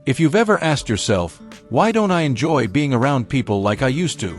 If you've ever asked yourself, why don't I enjoy being around people like I used to?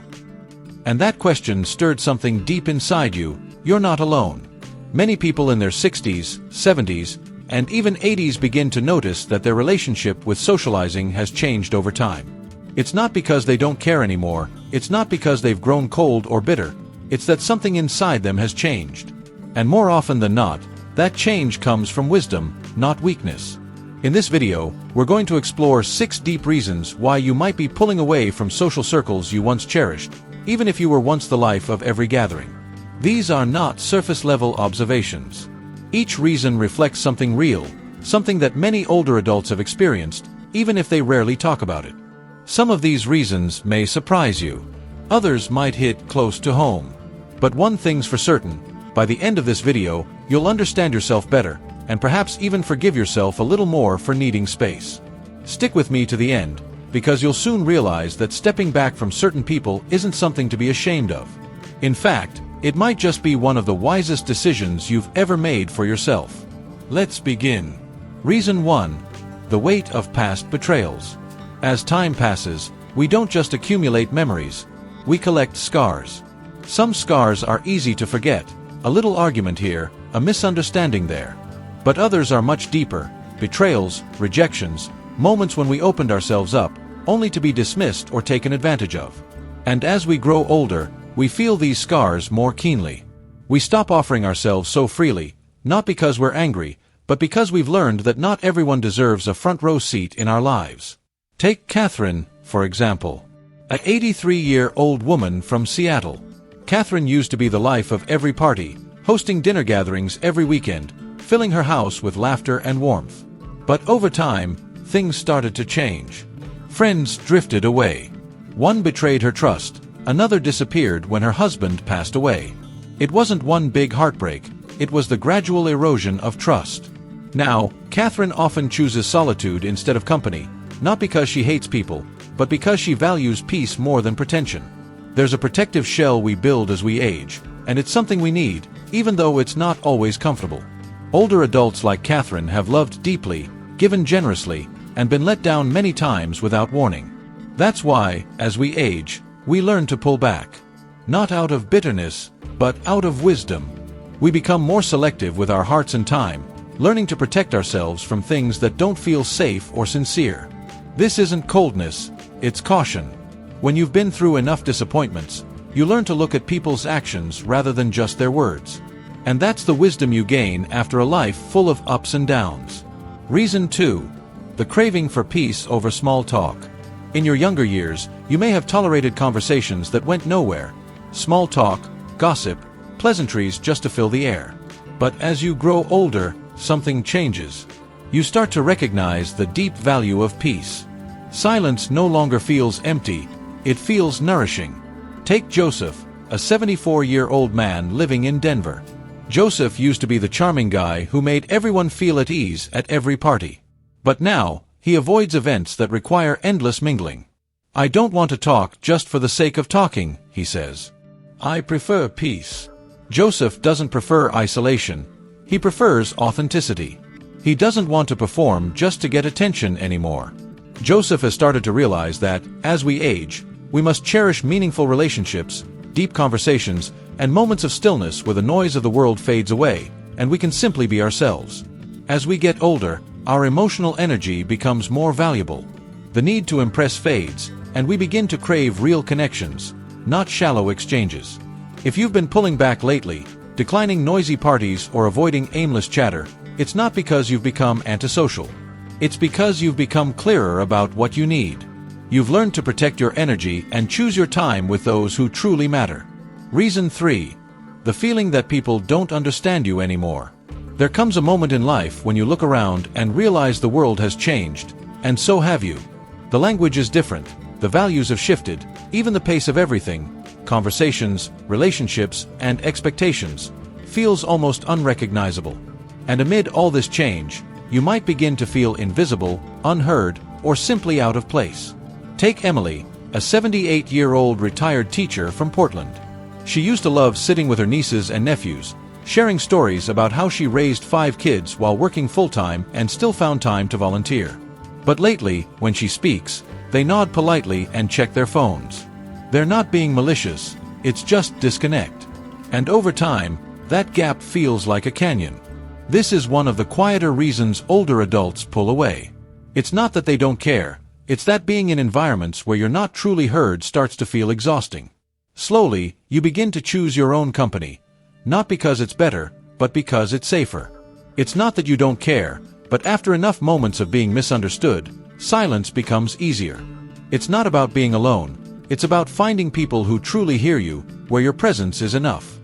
And that question stirred something deep inside you, you're not alone. Many people in their 60s, 70s, and even 80s begin to notice that their relationship with socializing has changed over time. It's not because they don't care anymore, it's not because they've grown cold or bitter, it's that something inside them has changed. And more often than not, that change comes from wisdom, not weakness. In this video, we're going to explore 6 deep reasons why you might be pulling away from social circles you once cherished, even if you were once the life of every gathering. These are not surface-level observations. Each reason reflects something real, something that many older adults have experienced, even if they rarely talk about it. Some of these reasons may surprise you. Others might hit close to home. But one thing's for certain, by the end of this video, you'll understand yourself better, and perhaps even forgive yourself a little more for needing space. Stick with me to the end, because you'll soon realize that stepping back from certain people isn't something to be ashamed of. In fact, it might just be one of the wisest decisions you've ever made for yourself. Let's begin. Reason 1. The weight of past betrayals. As time passes, we don't just accumulate memories, we collect scars. Some scars are easy to forget, a little argument here, a misunderstanding there. But others are much deeper, betrayals, rejections, moments when we opened ourselves up, only to be dismissed or taken advantage of. And as we grow older, we feel these scars more keenly. We stop offering ourselves so freely, not because we're angry, but because we've learned that not everyone deserves a front-row seat in our lives. Take Catherine, for example. An 83-year-old woman from Seattle. Catherine used to be the life of every party, hosting dinner gatherings every weekend, filling her house with laughter and warmth. But over time, things started to change. Friends drifted away. One betrayed her trust, another disappeared when her husband passed away. It wasn't one big heartbreak, it was the gradual erosion of trust. Now, Catherine often chooses solitude instead of company, not because she hates people, but because she values peace more than pretension. There's a protective shell we build as we age, and it's something we need, even though it's not always comfortable. Older adults like Catherine have loved deeply, given generously, and been let down many times without warning. That's why, as we age, we learn to pull back. Not out of bitterness, but out of wisdom. We become more selective with our hearts and time, learning to protect ourselves from things that don't feel safe or sincere. This isn't coldness, it's caution. When you've been through enough disappointments, you learn to look at people's actions rather than just their words. And that's the wisdom you gain after a life full of ups and downs. Reason 2. The craving for peace over small talk. In your younger years, you may have tolerated conversations that went nowhere. Small talk, gossip, pleasantries just to fill the air. But as you grow older, something changes. You start to recognize the deep value of peace. Silence no longer feels empty, it feels nourishing. Take Joseph, a 74-year-old man living in Denver. Joseph used to be the charming guy who made everyone feel at ease at every party. But now, he avoids events that require endless mingling. I don't want to talk just for the sake of talking, he says. I prefer peace. Joseph doesn't prefer isolation. He prefers authenticity. He doesn't want to perform just to get attention anymore. Joseph has started to realize that, as we age, we must cherish meaningful relationships, deep conversations, and moments of stillness where the noise of the world fades away, and we can simply be ourselves. As we get older, our emotional energy becomes more valuable. The need to impress fades, and we begin to crave real connections, not shallow exchanges. If you've been pulling back lately, declining noisy parties or avoiding aimless chatter, it's not because you've become antisocial. It's because you've become clearer about what you need. You've learned to protect your energy and choose your time with those who truly matter. Reason 3. The feeling that people don't understand you anymore. There comes a moment in life when you look around and realize the world has changed, and so have you. The language is different, the values have shifted, even the pace of everything, conversations, relationships, and expectations, feels almost unrecognizable. And amid all this change, you might begin to feel invisible, unheard, or simply out of place. Take Emily, a 78-year-old retired teacher from Portland. She used to love sitting with her nieces and nephews, sharing stories about how she raised 5 kids while working full-time and still found time to volunteer. But lately, when she speaks, they nod politely and check their phones. They're not being malicious, it's just disconnect. And over time, that gap feels like a canyon. This is one of the quieter reasons older adults pull away. It's not that they don't care, it's that being in environments where you're not truly heard starts to feel exhausting. Slowly, you begin to choose your own company, not because it's better, but because it's safer. It's not that you don't care, but after enough moments of being misunderstood, silence becomes easier. It's not about being alone, it's about finding people who truly hear you, where your presence is enough.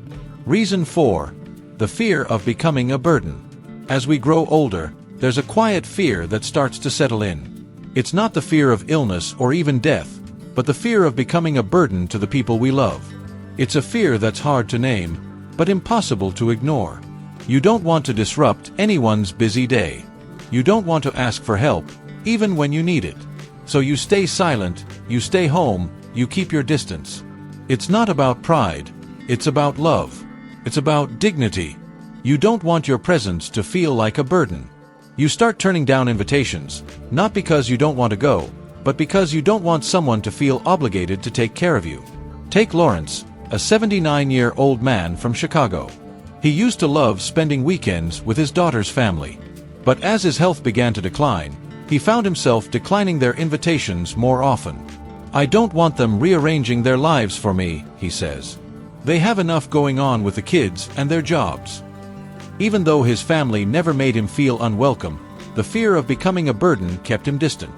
Reason 4. The fear of becoming a burden. As we grow older, there's a quiet fear that starts to settle in. It's not the fear of illness or even death, but the fear of becoming a burden to the people we love. It's a fear that's hard to name, but impossible to ignore. You don't want to disrupt anyone's busy day. You don't want to ask for help, even when you need it. So you stay silent, you stay home, you keep your distance. It's not about pride, it's about love. It's about dignity. You don't want your presence to feel like a burden. You start turning down invitations, not because you don't want to go, but because you don't want someone to feel obligated to take care of you. Take Lawrence, a 79-year-old man from Chicago. He used to love spending weekends with his daughter's family. But as his health began to decline, he found himself declining their invitations more often. "I don't want them rearranging their lives for me," he says. "They have enough going on with the kids and their jobs." Even though his family never made him feel unwelcome, the fear of becoming a burden kept him distant.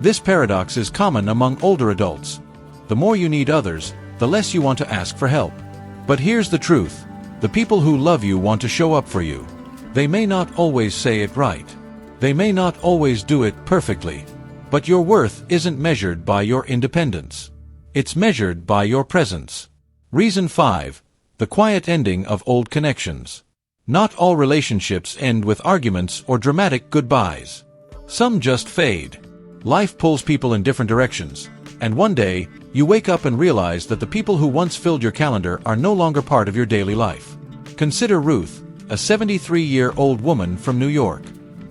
This paradox is common among older adults. The more you need others, the less you want to ask for help. But here's the truth. The people who love you want to show up for you. They may not always say it right. They may not always do it perfectly. But your worth isn't measured by your independence. It's measured by your presence. Reason 5. The quiet ending of old connections. Not all relationships end with arguments or dramatic goodbyes. Some just fade. Life pulls people in different directions, and one day, you wake up and realize that the people who once filled your calendar are no longer part of your daily life. Consider Ruth, a 73-year-old woman from New York.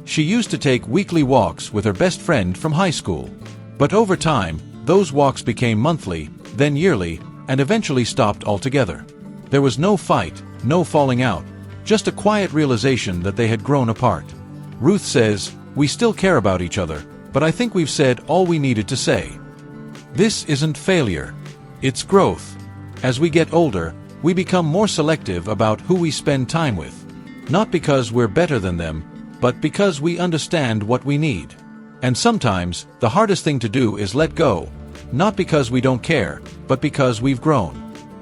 She used to take weekly walks with her best friend from high school. But over time, those walks became monthly, then yearly, and eventually stopped altogether. There was no fight, no falling out, just a quiet realization that they had grown apart. Ruth says, "We still care about each other, but I think we've said all we needed to say." This isn't failure. It's growth. As we get older, we become more selective about who we spend time with. Not because we're better than them, but because we understand what we need. And sometimes, the hardest thing to do is let go, not because we don't care, but because we've grown.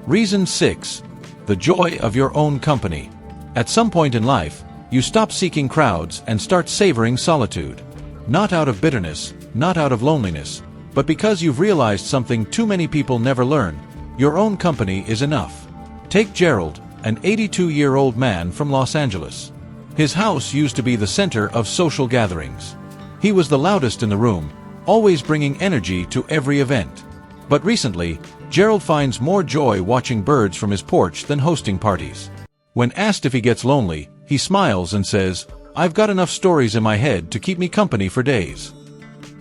Reason 6. The joy of your own company. At some point in life, you stop seeking crowds and start savoring solitude. Not out of bitterness, not out of loneliness, but because you've realized something too many people never learn: your own company is enough. Take Gerald, an 82-year-old man from Los Angeles. His house used to be the center of social gatherings. He was the loudest in the room, always bringing energy to every event. But recently, Gerald finds more joy watching birds from his porch than hosting parties. When asked if he gets lonely, he smiles and says, "I've got enough stories in my head to keep me company for days."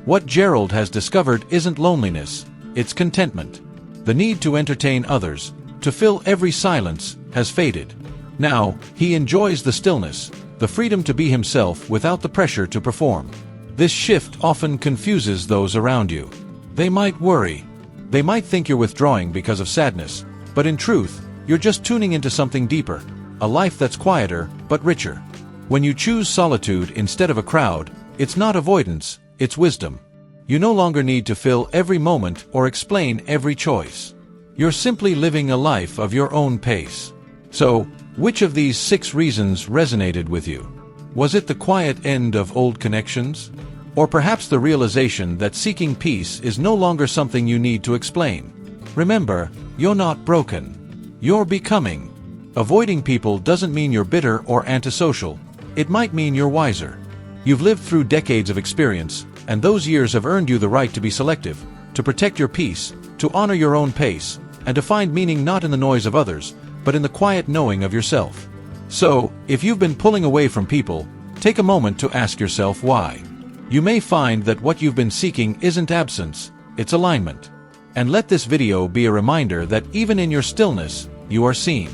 What Gerald has discovered isn't loneliness, it's contentment. The need to entertain others, to fill every silence, has faded. Now, he enjoys the stillness, the freedom to be himself without the pressure to perform. This shift often confuses those around you. They might worry. They might think you're withdrawing because of sadness, but in truth, you're just tuning into something deeper, a life that's quieter, but richer. When you choose solitude instead of a crowd, it's not avoidance, it's wisdom. You no longer need to fill every moment or explain every choice. You're simply living a life of your own pace. So, which of these 6 reasons resonated with you? Was it the quiet end of old connections? Or perhaps the realization that seeking peace is no longer something you need to explain? Remember, you're not broken. You're becoming. Avoiding people doesn't mean you're bitter or antisocial. It might mean you're wiser. You've lived through decades of experience, and those years have earned you the right to be selective, to protect your peace, to honor your own pace, and to find meaning not in the noise of others, but in the quiet knowing of yourself. So, if you've been pulling away from people, take a moment to ask yourself why. You may find that what you've been seeking isn't absence, it's alignment. And let this video be a reminder that even in your stillness, you are seen.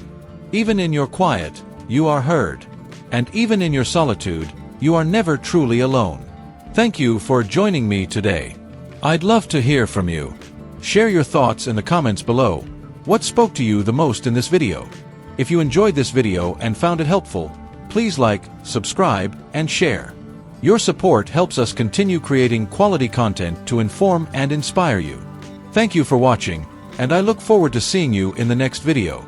Even in your quiet, you are heard. And even in your solitude, you are never truly alone. Thank you for joining me today. I'd love to hear from you. Share your thoughts in the comments below. What spoke to you the most in this video? If you enjoyed this video and found it helpful, please like, subscribe, and share. Your support helps us continue creating quality content to inform and inspire you. Thank you for watching, and I look forward to seeing you in the next video.